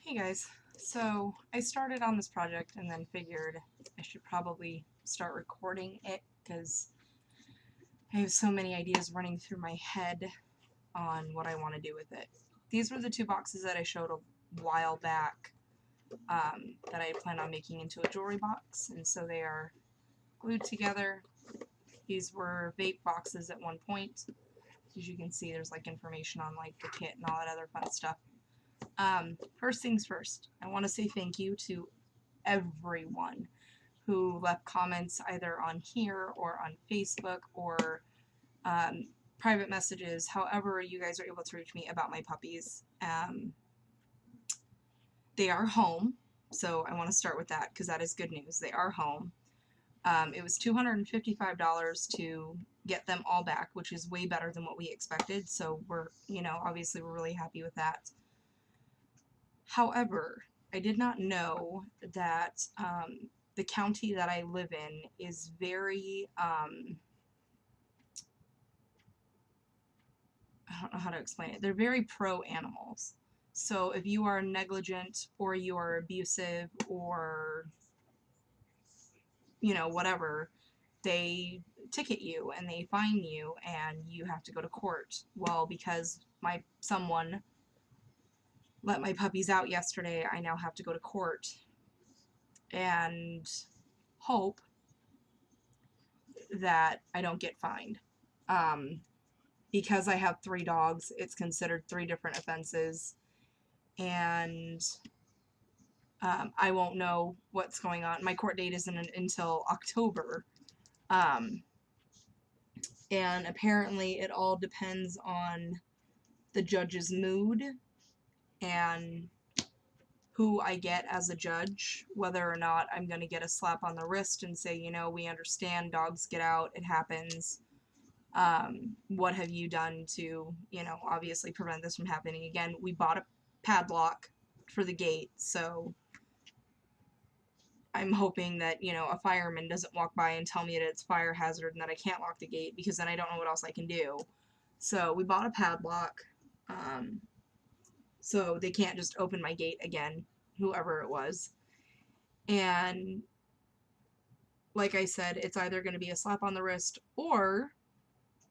Hey guys, so I started on this project and then figured I should probably start recording it because I have so many ideas running through my head on what I want to do with it. These were the two boxes that I showed a while back that I plan on making into a jewelry box, and so they are glued together. These were vape boxes at one point. As you can see, there's like information on like the kit and all that other fun stuff. First things first, I want to say thank you to everyone who left comments either on here or on Facebook or private messages, however you guys are able to reach me about my puppies. They are home, so I want to start with that because that is good news. They are home. It was $255 to get them all back, which is way better than what we expected, so we're, obviously we're really happy with that. However, I did not know that the county that I live in is very, I don't know how to explain it, they're very pro animals. So if you are negligent or you are abusive or, whatever, they ticket you and they fine you and you have to go to court. Well, because someone let my puppies out yesterday, I now have to go to court and hope that I don't get fined. Because I have 3 dogs, it's considered 3 different offenses, and I won't know what's going on. My court date isn't until October, um, and apparently it all depends on the judge's mood and who I get as a judge, whether or not I'm going to get a slap on the wrist and say, we understand, dogs get out, it happens. What have you done to, obviously prevent this from happening again? We bought a padlock for the gate, so I'm hoping that, a fireman doesn't walk by and tell me that it's fire hazard and that I can't lock the gate, because then I don't know what else I can do. So we bought a padlock, so they can't just open my gate again, whoever it was. And like I said, it's either going to be a slap on the wrist or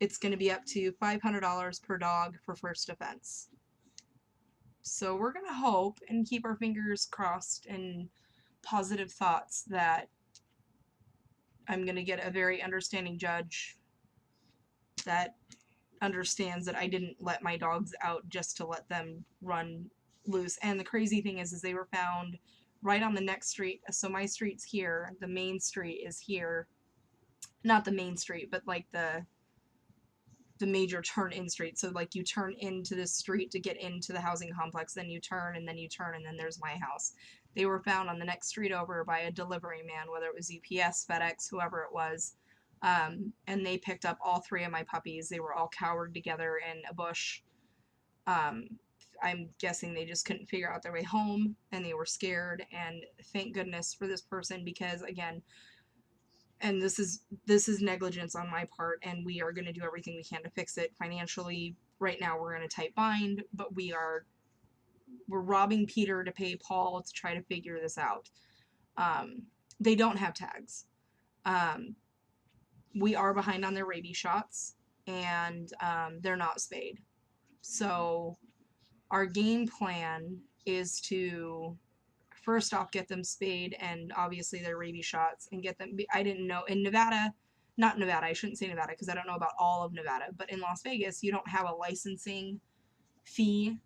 it's going to be up to $500 per dog for first offense. So we're going to hope and keep our fingers crossed and positive thoughts that I'm going to get a very understanding judge that understands that I didn't let my dogs out just to let them run loose. And the crazy thing is they were found right on the next street. So my street's here, the main street is here. Not the main street, but like the major turn-in street. So like you turn into this street to get into the housing complex, then you turn and then you turn and then there's my house. They were found on the next street over by a delivery man, whether it was UPS, FedEx, whoever it was. And they picked up all 3 of my puppies. They were all cowered together in a bush. I'm guessing they just couldn't figure out their way home and they were scared, and thank goodness for this person, because again, and this is negligence on my part, and we are going to do everything we can to fix it financially. Right now we're in a tight bind, but we're robbing Peter to pay Paul to try to figure this out. They don't have tags. We are behind on their rabies shots, and they're not spayed. So our game plan is to first off get them spayed and obviously their rabies shots, and get them. I didn't know in Nevada, not Nevada, I shouldn't say Nevada because I don't know about all of Nevada, but in Las Vegas you don't have a licensing fee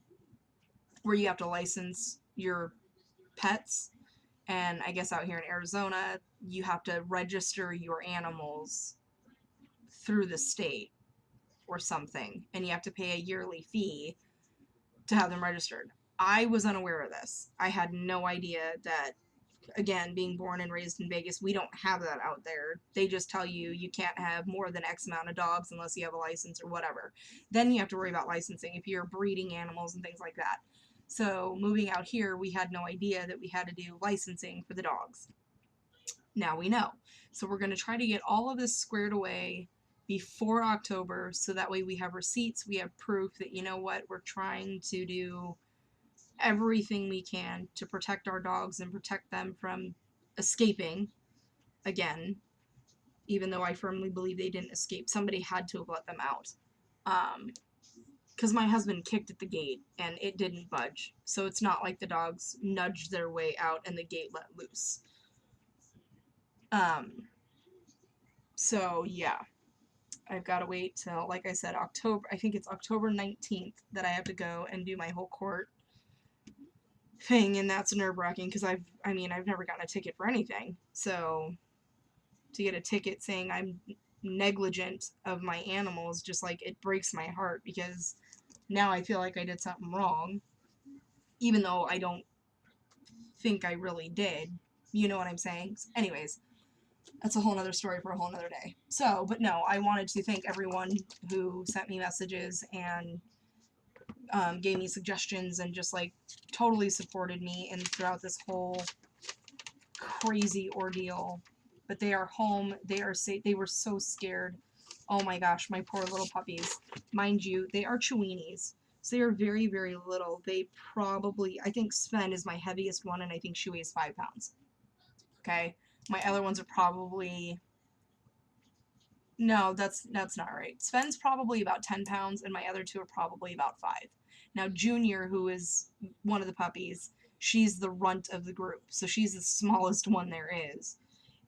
where you have to license your pets. And I guess out here in Arizona you have to register your animals through the state or something, and you have to pay a yearly fee to have them registered. I was unaware of this. I had no idea that, again, being born and raised in Vegas, we don't have that out there. They just tell you you can't have more than X amount of dogs unless you have a license or whatever. Then you have to worry about licensing if you're breeding animals and things like that. So moving out here, we had no idea that we had to do licensing for the dogs. Now we know. So we're going to try to get all of this squared away before October, so that way we have receipts, we have proof that, we're trying to do everything we can to protect our dogs and protect them from escaping again, even though I firmly believe they didn't escape. Somebody had to have let them out. Because my husband kicked at the gate and it didn't budge. So it's not like the dogs nudged their way out and the gate let loose. So yeah, I've got to wait till, like I said, October, I think it's October 19th that I have to go and do my whole court thing, and that's nerve-wracking because I've never gotten a ticket for anything. So to get a ticket saying I'm negligent of my animals, just like, it breaks my heart because now I feel like I did something wrong, even though I don't think I really did. You know what I'm saying? Anyways, that's a whole nother story for a whole nother day. So, but no, I wanted to thank everyone who sent me messages and gave me suggestions and just like totally supported me and throughout this whole crazy ordeal. But they are home. They are safe. They were so scared. Oh my gosh, my poor little puppies. Mind you, they are Cheweenies. So they are very, very little. They probably, I think Sven is my heaviest one, and I think she weighs 5 pounds. Okay? My other ones are probably, no, that's not right. Sven's probably about 10 pounds, and my other two are probably about 5. Now, Junior, who is one of the puppies, she's the runt of the group, so she's the smallest one there is.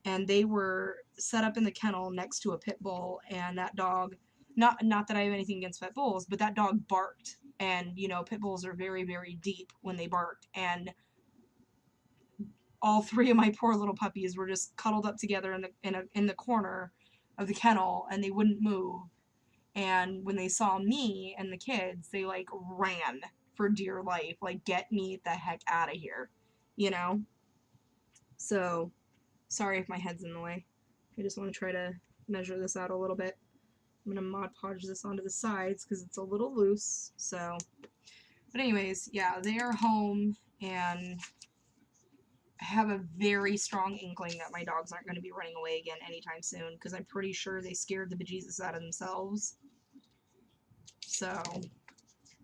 And they were set up in the kennel next to a pit bull, and that dog, not that I have anything against pit bulls, but that dog barked, and, you know, pit bulls are very, very deep when they bark, and all 3 of my poor little puppies were just cuddled up together in the corner of the kennel, and they wouldn't move. And when they saw me and the kids, they like ran for dear life, like, get me the heck out of here, you know? So, sorry if my head's in the way. I just want to try to measure this out a little bit. I'm going to Mod Podge this onto the sides because it's a little loose, so. But anyways, yeah, they are home, and I have a very strong inkling that my dogs aren't going to be running away again anytime soon, because I'm pretty sure they scared the bejesus out of themselves. So,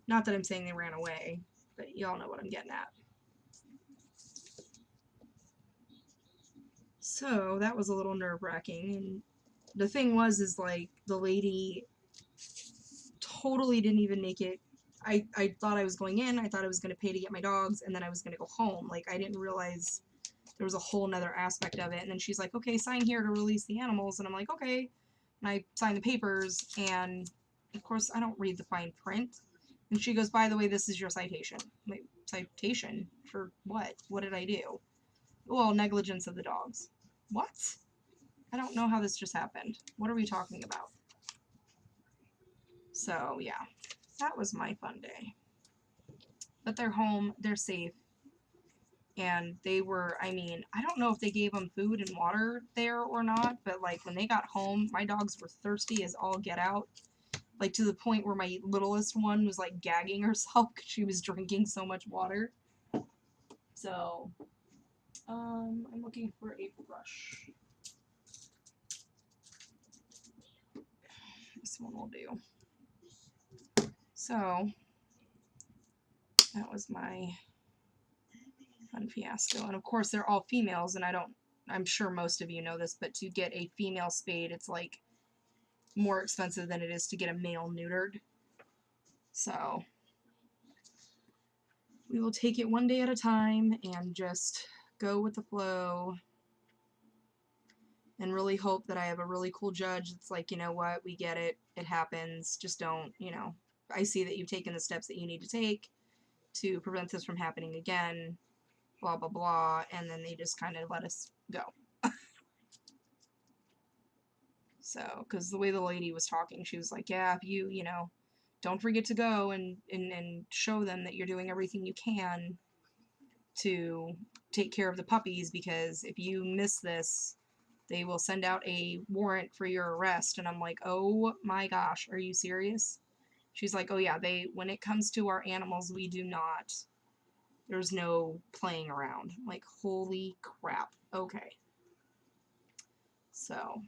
not that I'm saying they ran away, but y'all know what I'm getting at. So, that was a little nerve-wracking, and the thing was, is like, the lady totally didn't even make it. I thought I was going in, I thought I was going to pay to get my dogs, and then I was going to go home. Like, I didn't realize there was a whole nother aspect of it. And then she's like, okay, sign here to release the animals. And I'm like, okay. And I signed the papers, and of course I don't read the fine print. And she goes, by the way, this is your citation. I'm like, citation? For what? What did I do? Well, negligence of the dogs. What? I don't know how this just happened. What are we talking about? So, yeah. That was my fun day. But they're home. They're safe. And they were, I mean, I don't know if they gave them food and water there or not, but, like, when they got home, my dogs were thirsty as all get out. Like, to the point where my littlest one was, like, gagging herself because she was drinking so much water. So, I'm looking for a brush. This one will do. So, that was my fun fiasco. And, of course, they're all females, and I'm sure most of you know this, but to get a female spayed, it's, like, more expensive than it is to get a male neutered. So, we will take it one day at a time and just go with the flow and really hope that I have a really cool judge that's like, you know what, we get it, it happens, just don't, you know, I see that you've taken the steps that you need to take to prevent this from happening again, blah, blah, blah, and then they just kind of let us go. So, because the way the lady was talking, she was like, yeah, if you know, don't forget to go and show them that you're doing everything you can to take care of the puppies, because if you miss this, they will send out a warrant for your arrest. And I'm like, oh my gosh, are you serious? She's like, oh yeah, when it comes to our animals, we do not, there's no playing around. I'm like, holy crap, okay. So,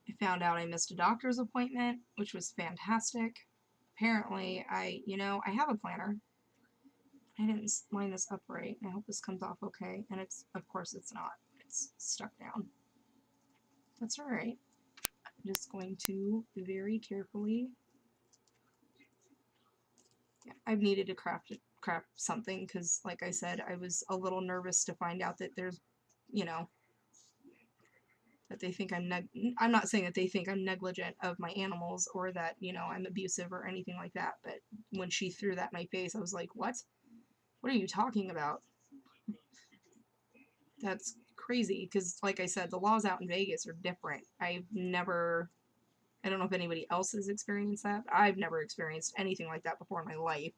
I found out I missed a doctor's appointment, which was fantastic. Apparently, I have a planner. I didn't line this up right. I hope this comes off okay. And it's, of course it's not. It's stuck down. That's alright. I'm just going to very carefully. Yeah, I've needed to craft something because, like I said, I was a little nervous to find out that there's, you know, that they think I'm not saying that they think I'm negligent of my animals or that, you know, I'm abusive or anything like that, but when she threw that in my face, I was like, what? What are you talking about? That's crazy because, like I said, the laws out in Vegas are different. I don't know if anybody else has experienced that, but I've never experienced anything like that before in my life.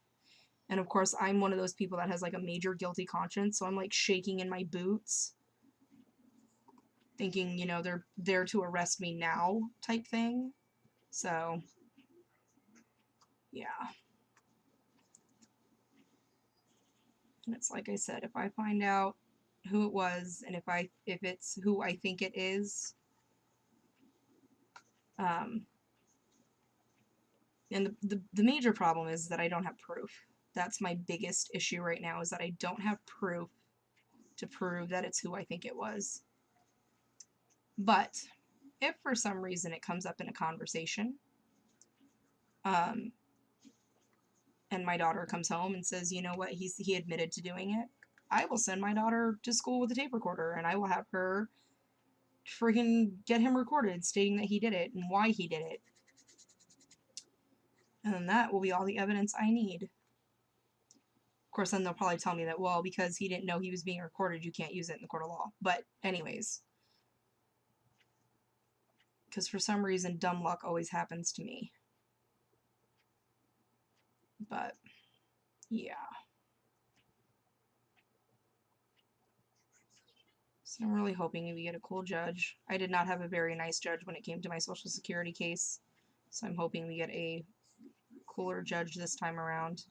And of course, I'm one of those people that has like a major guilty conscience, so I'm like shaking in my boots, thinking, you know, they're there to arrest me now type thing. So, yeah. And it's like I said, if I find out who it was and if it's who I think it is, um, and the major problem is that I don't have proof. That's my biggest issue right now, is that I don't have proof to prove that it's who I think it was. But if for some reason it comes up in a conversation, um, and my daughter comes home and says, you know what, he admitted to doing it, I will send my daughter to school with a tape recorder and I will have her freaking get him recorded stating that he did it and why he did it. And then that will be all the evidence I need. Of course, then they'll probably tell me that, well, because he didn't know he was being recorded, you can't use it in the court of law. But anyways, because for some reason, dumb luck always happens to me. But, yeah. So I'm really hoping we get a cool judge. I did not have a very nice judge when it came to my Social Security case, so I'm hoping we get a cooler judge this time around.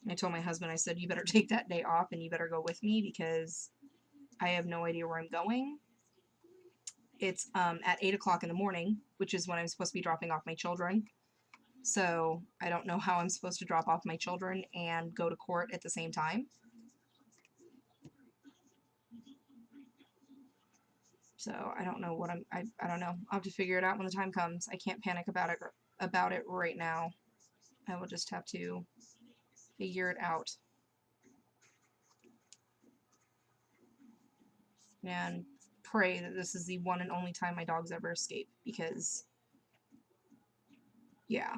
I told my husband, I said, you better take that day off and you better go with me because I have no idea where I'm going. It's at 8 o'clock in the morning, which is when I'm supposed to be dropping off my children. So I don't know how I'm supposed to drop off my children and go to court at the same time. So I don't know what I don't know. I'll have to figure it out when the time comes. I can't panic about it right now. I will just have to figure it out. And pray that this is the one and only time my dogs ever escape, because yeah.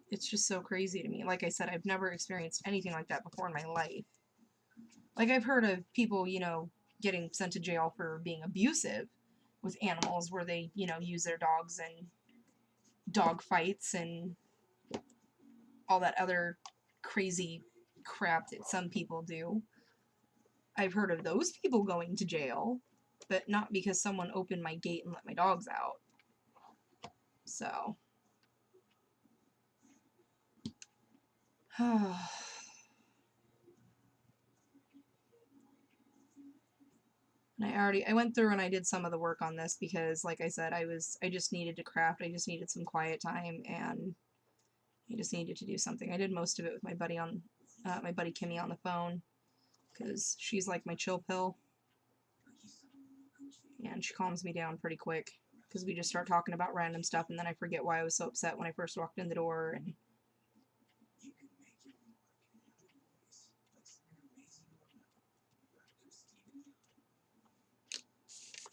It's just so crazy to me. Like I said, I've never experienced anything like that before in my life. Like, I've heard of people, you know, getting sent to jail for being abusive with animals, where they, you know, use their dogs in dog fights and all that other crazy crap that some people do. I've heard of those people going to jail, but not because someone opened my gate and let my dogs out. So. And I went through and I did some of the work on this because, like I said, I just needed to craft. I just needed some quiet time, and I just needed to do something. I did most of it with my buddy Kimmy on the phone, because she's like my chill pill, and she calms me down pretty quick, because we just start talking about random stuff, and then I forget why I was so upset when I first walked in the door. And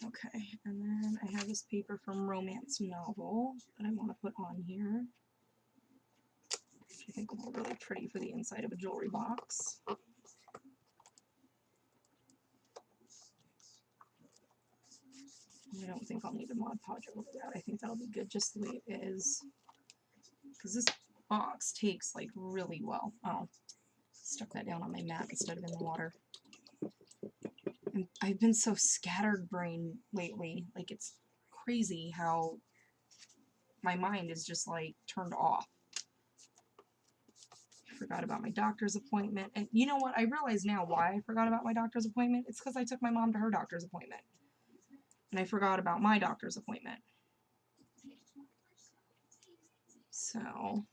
okay, and then I have this paper from Romance Novel that I want to put on here, which I think will look really pretty for the inside of a jewelry box. I don't think I'll need a Mod Podge over that. I think that'll be good just the way it is, because this box takes like really well. Oh, stuck that down on my mat instead of in the water. And I've been so scattered-brained lately. Like, it's crazy how my mind is just like turned off. I forgot about my doctor's appointment. And you know what? I realize now why I forgot about my doctor's appointment. It's because I took my mom to her doctor's appointment. And I forgot about my doctor's appointment. So,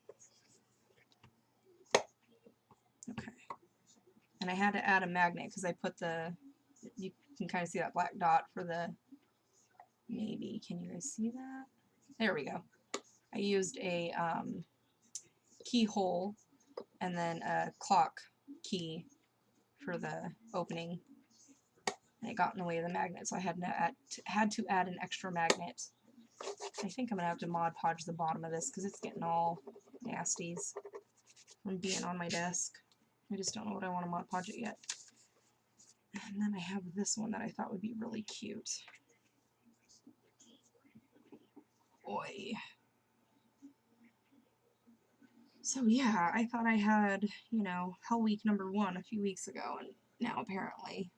And I had to add a magnet because I put the, you can kind of see that black dot for the, maybe, can you guys see that? There we go. I used a keyhole and then a clock key for the opening. And it got in the way of the magnet, so I had to add an extra magnet. I think I'm going to have to Mod Podge the bottom of this because it's getting all nasties from being on my desk. I just don't know what I want to Mod Podge it yet. And then I have this one that I thought would be really cute. Boy. So yeah, I thought I had, you know, Hell Week #1 a few weeks ago, and now apparently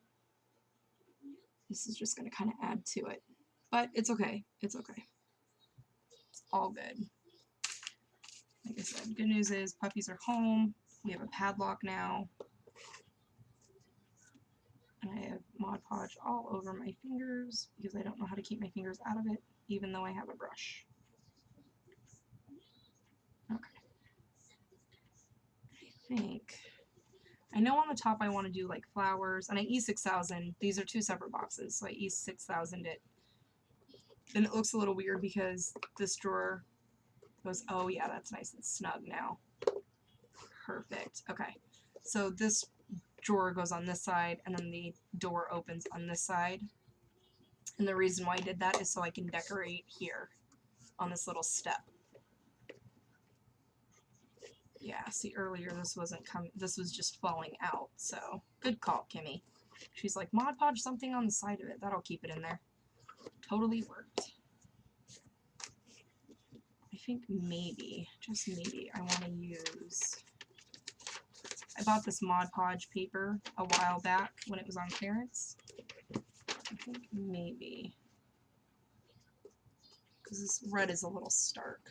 this is just going to kind of add to it. But it's okay. It's okay. It's all good. Like I said, good news is puppies are home. We have a padlock now. And I have Mod Podge all over my fingers because I don't know how to keep my fingers out of it, even though I have a brush. Okay. I think. I know on the top I want to do like flowers, and I E6000. These are two separate boxes, so I E6000 it. Then it looks a little weird because this drawer goes, oh yeah, that's nice and snug now. Perfect. Okay. So this drawer goes on this side, and then the door opens on this side. And the reason why I did that is so I can decorate here on this little step. Yeah, see earlier this wasn't coming, this was just falling out, so good call, Kimmy. She's like, Mod Podge something on the side of it, that'll keep it in there. Totally worked. I think maybe, just maybe, I want to use, I bought this Mod Podge paper a while back when it was on clearance. I think maybe, because this red is a little stark.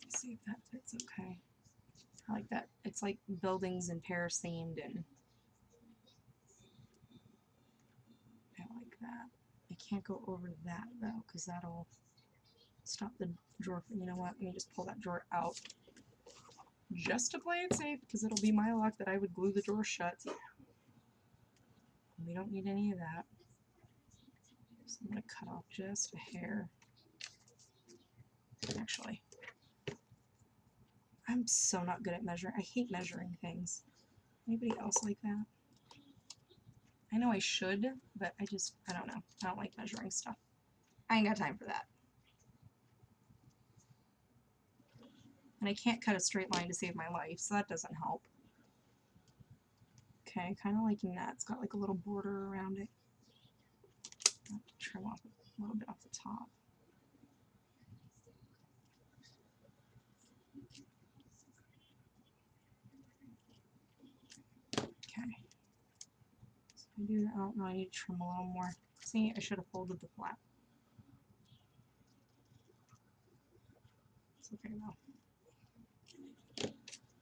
See if that fits okay. I like that. It's like buildings in Paris themed, and I like that. I can't go over that though, because that'll stop the drawer. You know what? Let me just pull that drawer out just to play it safe, because it'll be my luck that I would glue the drawer shut. We don't need any of that. So I'm going to cut off just a hair. Actually, I'm so not good at measuring. I hate measuring things. Anybody else like that? I know I should, but I don't know. I don't like measuring stuff. I ain't got time for that. And I can't cut a straight line to save my life, so that doesn't help. Okay, kind of liking that. It's got like a little border around it. I'll have to trim off a little bit off the top. Okay. So I do that. Oh no, I need to trim a little more. See, I should have folded the flap. It's okay though.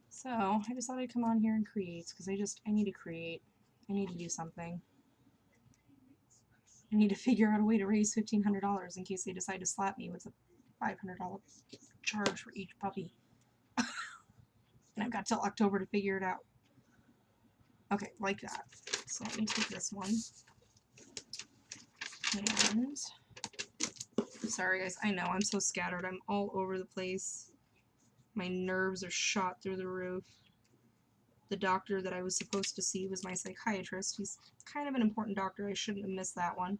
So I decided to come on here and create because I need to create. I need to do something. I need to figure out a way to raise $1,500 in case they decide to slap me with a $500 charge for each puppy. And I've got till October to figure it out. Okay, like that. So let me take this one. And sorry guys, I know I'm so scattered. I'm all over the place. My nerves are shot through the roof. The doctor that I was supposed to see was my psychiatrist. He's kind of an important doctor. I shouldn't have missed that one,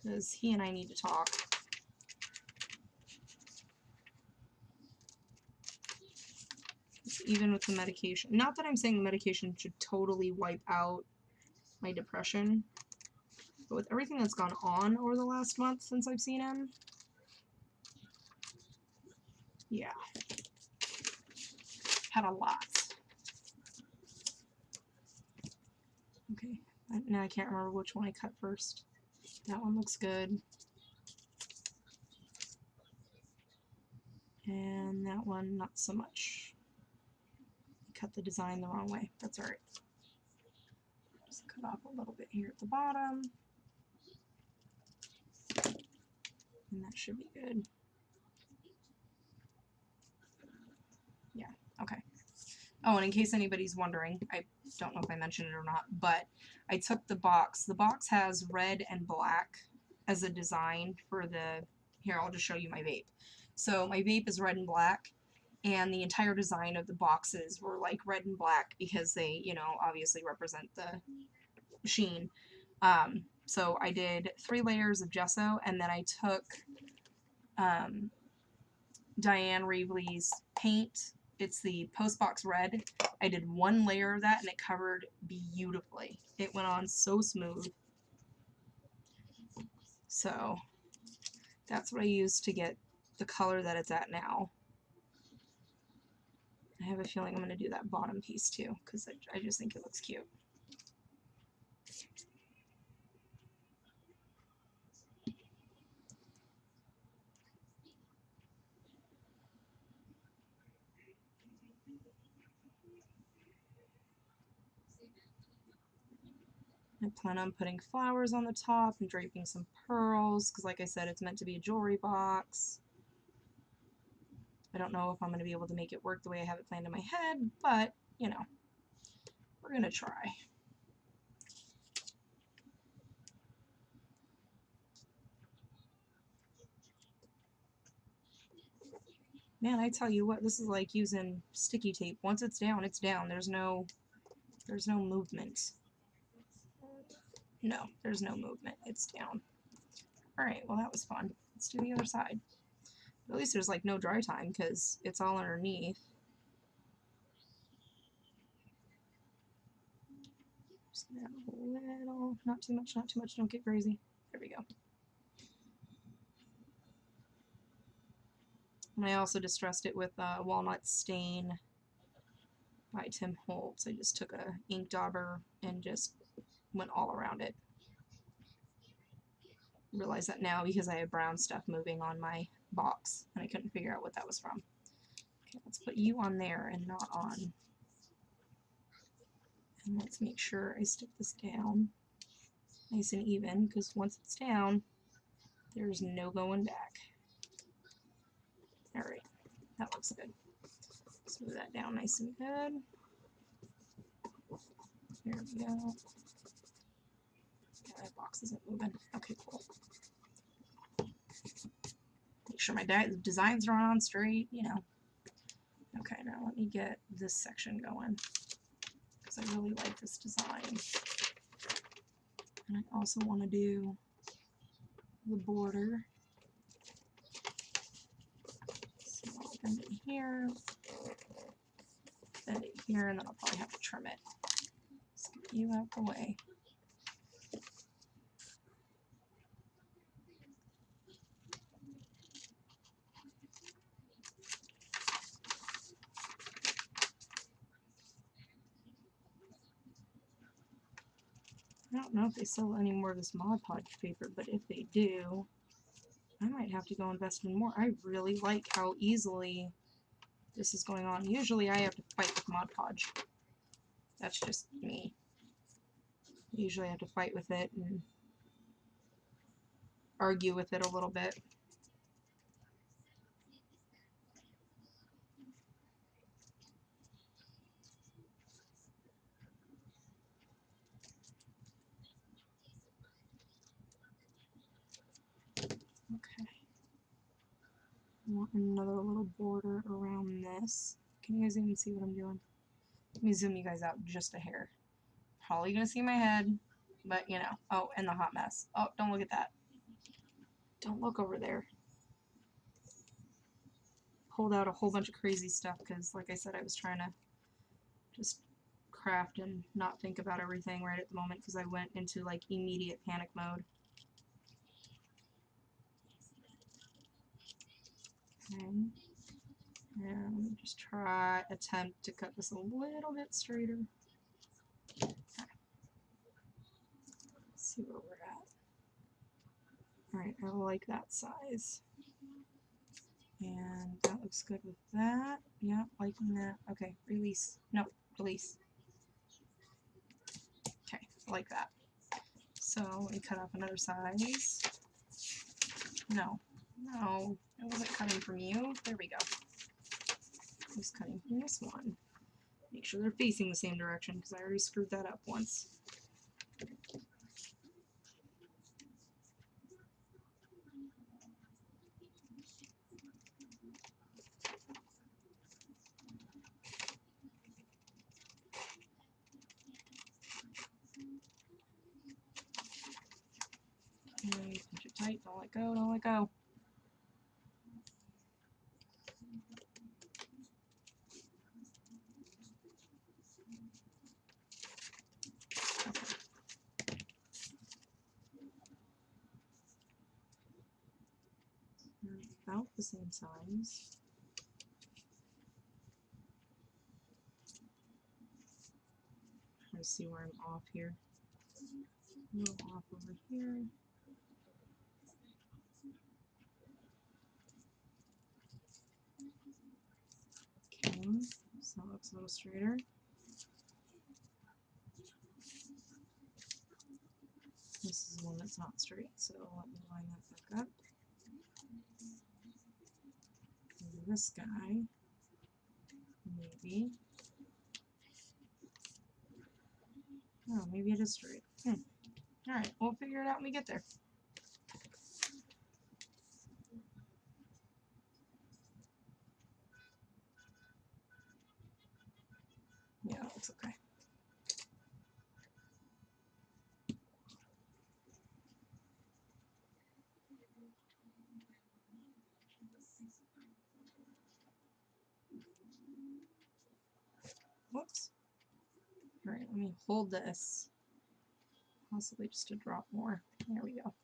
because he and I need to talk. Even with the medication. Not that I'm saying the medication should totally wipe out my depression, but with everything that's gone on over the last month since I've seen him, yeah. Had a lot. Okay, Now I can't remember which one I cut first. That one looks good. And that one, not so much. I cut the design the wrong way. That's alright. Just cut off a little bit here at the bottom. And that should be good. Yeah, okay. Oh, and in case anybody's wondering, I don't know if I mentioned it or not, but I took the box. The box has red and black as a design for the... Here, I'll just show you my vape. So my vape is red and black, and the entire design of the boxes were like red and black because they, you know, obviously represent the sheen. So I did 3 layers of gesso, and then I took Diane Reevely's paint. It's the Postbox Red. I did 1 layer of that, and it covered beautifully. It went on so smooth. So that's what I used to get the color that it's at now. I have a feeling I'm going to do that bottom piece too, because I just think it looks cute. I plan on putting flowers on the top and draping some pearls, because like I said, it's meant to be a jewelry box. I don't know if I'm going to be able to make it work the way I have it planned in my head, but, you know, we're going to try. Man, I tell you what, this is like using sticky tape. Once it's down, it's down. There's no movement. No, there's no movement. It's down. Alright, well that was fun. Let's do the other side. At least there's like no dry time because it's all underneath. Just gonna add a little, not too much, not too much, don't get crazy. There we go. And I also distressed it with Walnut Stain by Tim Holtz. I just took a ink dauber and just went all around it. Realize that now because I have brown stuff moving on my box and I couldn't figure out what that was from. Okay, let's put you on there and not on. And let's make sure I stick this down nice and even, because once it's down, there's no going back. Alright, that looks good. Smooth that down nice and good. There we go. Yeah, that box isn't moving. Okay, cool. Make sure my designs are on straight, you know. Okay, now let me get this section going, because I really like this design. And I also want to do the border. So I'll bend it here, bend it here, and then I'll probably have to trim it. Let's get you out the way. I don't know if they sell any more of this Mod Podge paper, but if they do, I might have to go invest in more. I really like how easily this is going on. Usually I have to fight with Mod Podge. That's just me. Usually I have to fight with it and argue with it a little bit. Okay. I want another little border around this. Can you guys even see what I'm doing? Let me zoom you guys out just a hair. Probably gonna see my head, but you know. Oh, and the hot mess. Oh, don't look at that. Don't look over there. Pulled out a whole bunch of crazy stuff because, like I said, I was trying to just craft and not think about everything right at the moment because I went into like immediate panic mode. Okay. And just attempt to cut this a little bit straighter. Okay. see where we're at. Alright, I like that size. And that looks good with that. Yeah, liking that. Okay, release. No, release. Okay, like that. So let me cut off another size. No, no, it wasn't cutting from you. There we go. I was cutting from this one. Make sure they're facing the same direction because I already screwed that up once. Okay, pinch it tight, don't let go, don't let go. They're about the same size. Trying to see where I'm off here. A little off over here. Okay, so that looks a little straighter. This is the one that's not straight, so let me line that back up. And this guy, maybe. Oh, maybe it is straight. Alright, we'll figure it out when we get there. Yeah, that looks okay. Whoops. Alright, let me hold this. Possibly just a drop more. There we go.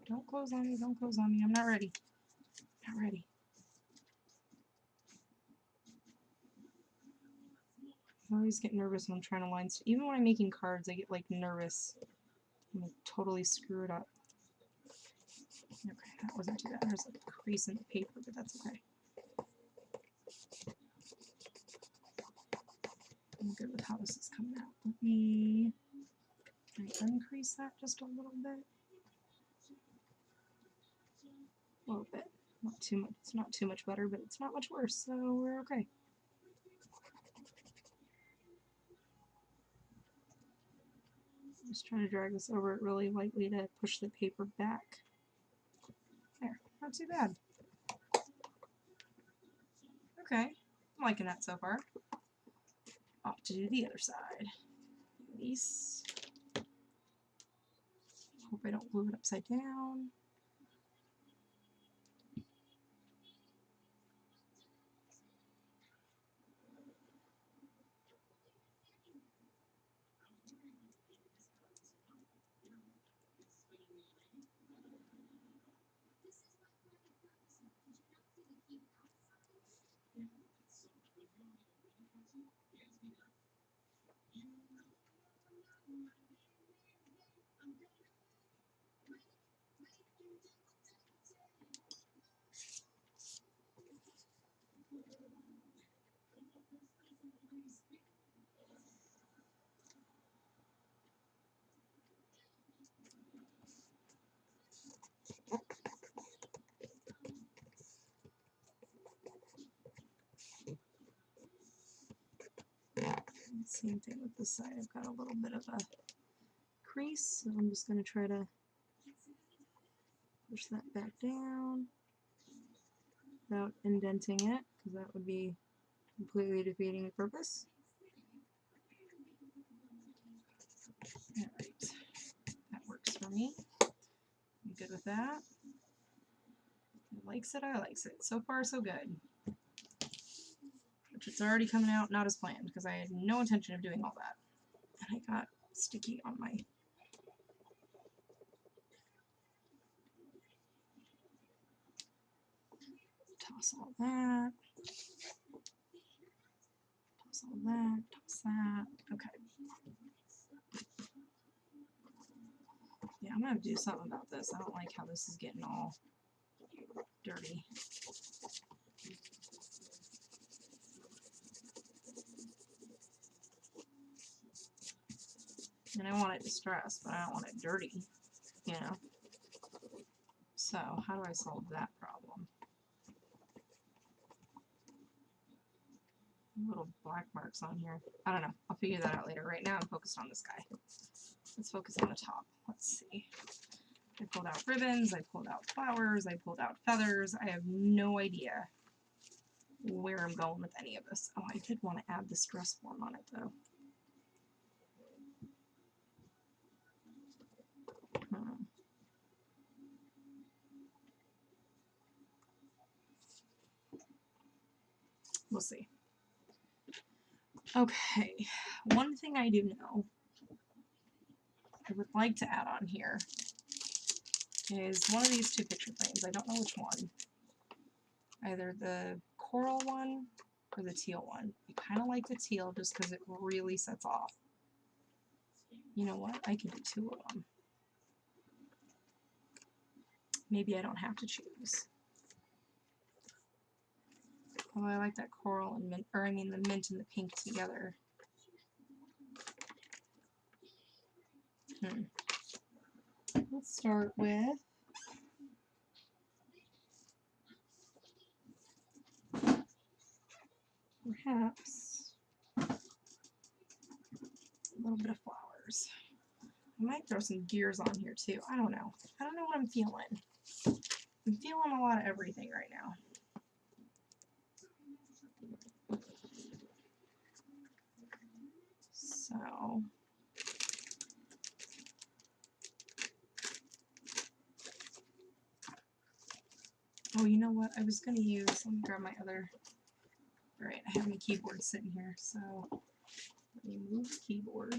Don't close on me, don't close on me. I'm not ready. Not ready. I always get nervous when I'm trying to line stuff. Even when I'm making cards, I get like nervous. I'm gonna totally screw it up. Okay, that wasn't too bad. There's like a crease in the paper, but that's okay. I'm good with how this is coming out. Let me uncrease that just a little bit. A little bit. Not too much. It's not too much better, but it's not much worse, so we're okay. Just trying to drag this over it really lightly to push the paper back. There, not too bad. Okay, I'm liking that so far. Off to do the other side. Release. Hope I don't glue it upside down. Same thing with this side. I've got a little bit of a crease, so I'm just going to try to push that back down without indenting it, because that would be completely defeating the purpose. Alright, that works for me. I'm good with that. He likes it, I likes it. So far, so good. Which it's already coming out not as planned, because I had no intention of doing all that. I got sticky on my... Toss all that. Toss all that. Toss that. Okay. Yeah, I'm gonna do something about this. I don't like how this is getting all dirty. And I want it distressed, but I don't want it dirty, you know? So, how do I solve that problem? Little black marks on here. I don't know. I'll figure that out later. Right now I'm focused on this guy. Let's focus on the top. Let's see. I pulled out ribbons, I pulled out flowers, I pulled out feathers. I have no idea where I'm going with any of this. Oh, I did want to add the stress form on it though. We'll see. Okay, one thing I do know I would like to add on here is one of these two picture frames. I don't know which one. Either the coral one or the teal one. I kind of like the teal just because it really sets off. You know what? I can do two of them. Maybe I don't have to choose. Oh, I like that coral and mint, or I mean the mint and the pink together. Let's start with perhaps a little bit of flowers. I might throw some gears on here too. I don't know. I don't know what I'm feeling. I'm feeling a lot of everything right now. So oh, you know what? I was going to use, let me grab my other, alright, I have my keyboard sitting here, so let me move the keyboard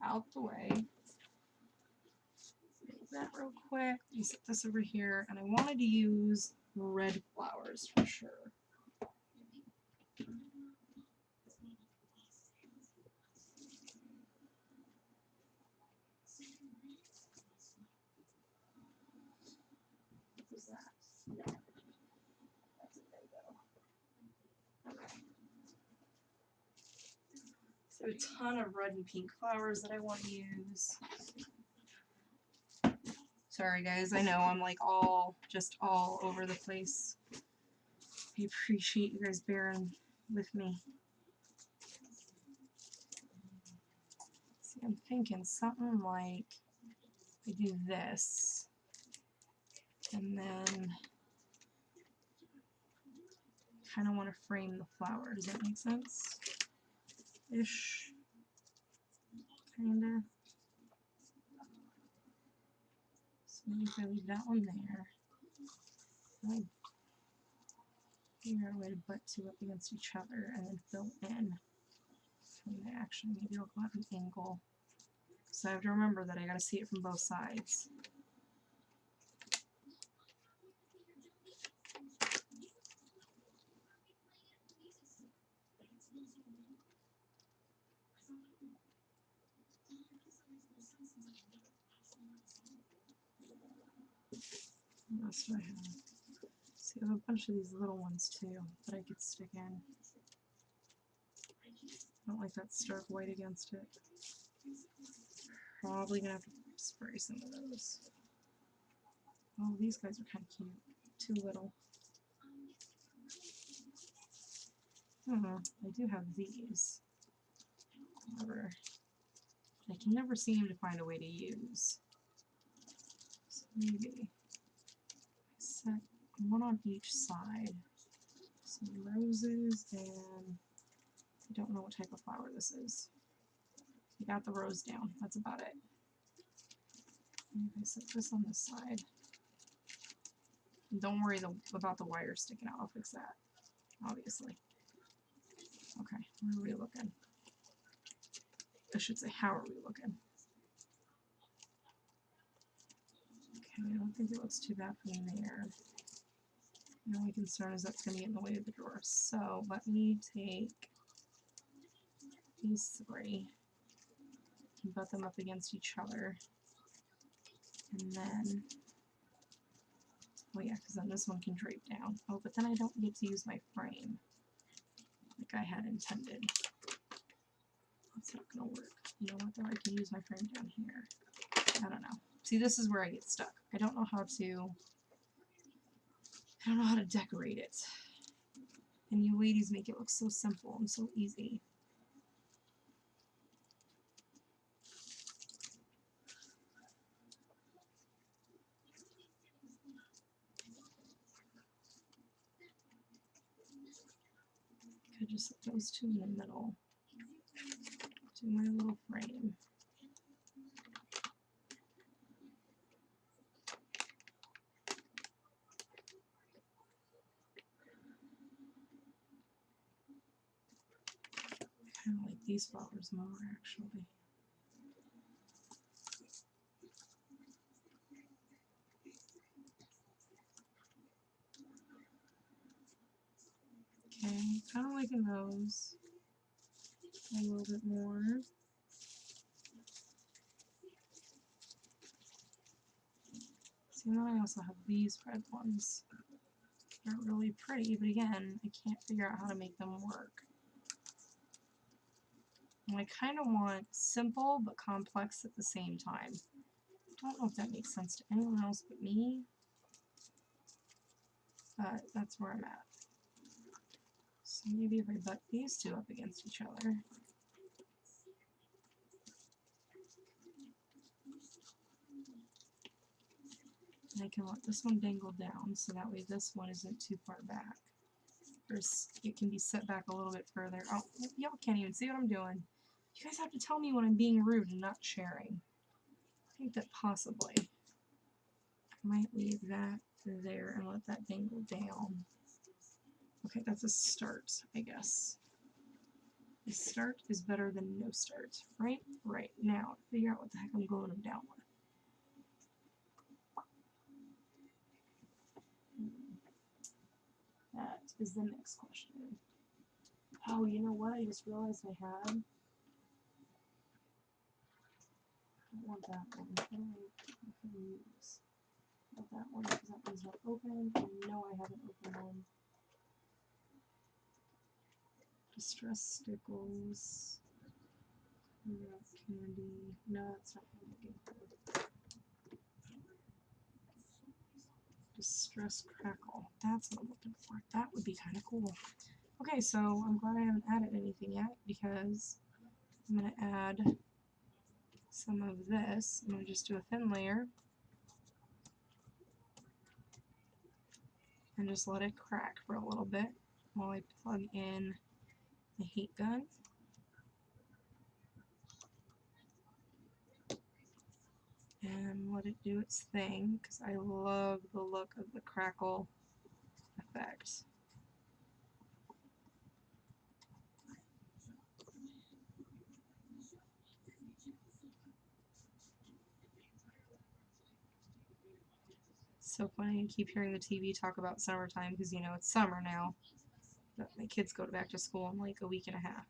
out the way. Move that real quick. You set this over here, and I wanted to use red flowers for sure. What was that? Yeah. That's it, there we go. Okay. So a ton of red and pink flowers that I want to use. Sorry guys, I know I'm like just all over the place. I appreciate you guys bearing with me. See, I'm thinking something like I do this, and then kind of want to frame the flower. Does that make sense? Ish. Kinda. So maybe if I leave that one there, I figure out a way to butt two up against each other and then fill in from the action. Maybe I'll go out an angle. So I have to remember that I gotta see it from both sides. What else do I have? See, I have a bunch of these little ones too that I could stick in. I don't like that stark white against it. Probably gonna have to spray some of those. Oh, these guys are kind of cute. Too little. I do have these. However, I can never seem to find a way to use. So maybe I set one on each side. Some roses, and I don't know what type of flower this is. I got the rose down. That's about it. And if I set this on this side, don't worry about the wire sticking out. I'll fix that, obviously. Okay, where are we looking? I should say, how are we looking? Okay, I don't think it looks too bad from there. The only concern is that's going to get in the way of the drawer. So let me take these three and butt them up against each other. And then, oh yeah, because then this one can drape down. Oh, but then I don't get to use my frame like I had intended. That's not going to work. You know what, though? I can use my frame down here. I don't know. See, this is where I get stuck. I don't know how to decorate it. And you ladies make it look so simple and so easy. Could just put those two in the middle. Do my little frame. I kind of like these flowers more, actually. Okay, kind of liking those a little bit more. See, and then I also have these red ones. They're really pretty, but again, I can't figure out how to make them work. And I kind of want simple but complex at the same time. I don't know if that makes sense to anyone else but me, but that's where I'm at. So maybe if I butt these two up against each other. And I can let this one dangle down so that way this one isn't too far back. It can be set back a little bit further. Oh, y'all can't even see what I'm doing. You guys have to tell me when I'm being rude and not sharing. I think that possibly I might leave that there and let that dangle down. Okay, that's a start, I guess. A start is better than no start, right? Right. Now, figure out what the heck I'm gluing them down with. That is the next question. Oh, you know what? I just realized I had. I don't want that one. What do I use? Not that one because that one's not open. I know I have an open one. Distress stickles. Candy. No, that's not what I'm looking for. Distress crackle. That's what I'm looking for. That would be kind of cool. Okay, so I'm glad I haven't added anything yet because I'm going to add some of this. I'm going to just do a thin layer and just let it crack for a little bit while I plug in the heat gun. And let it do its thing because I love the look of the crackle effect. So funny, I keep hearing the TV talk about summertime because you know it's summer now. But my kids go back to school in like a week and a half.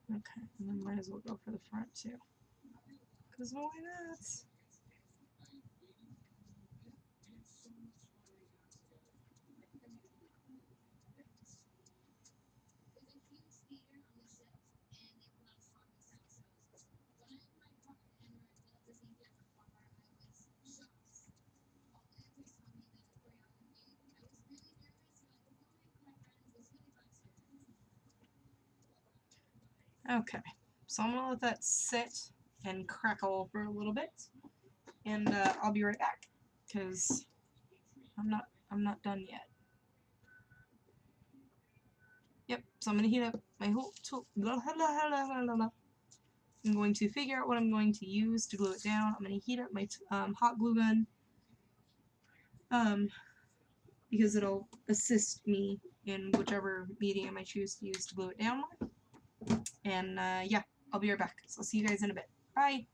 Okay, and then might as well go for the front too. Because why not? Okay, So I'm gonna let that sit and crackle for a little bit, and I'll be right back because I'm not done yet. Yep. So I'm gonna heat up my whole tool. I'm going to figure out what I'm going to use to glue it down. I'm going to heat up my hot glue gun because it'll assist me in whichever medium I choose to use to glue it down with. And yeah, I'll be right back. So I'll see you guys in a bit. Bye!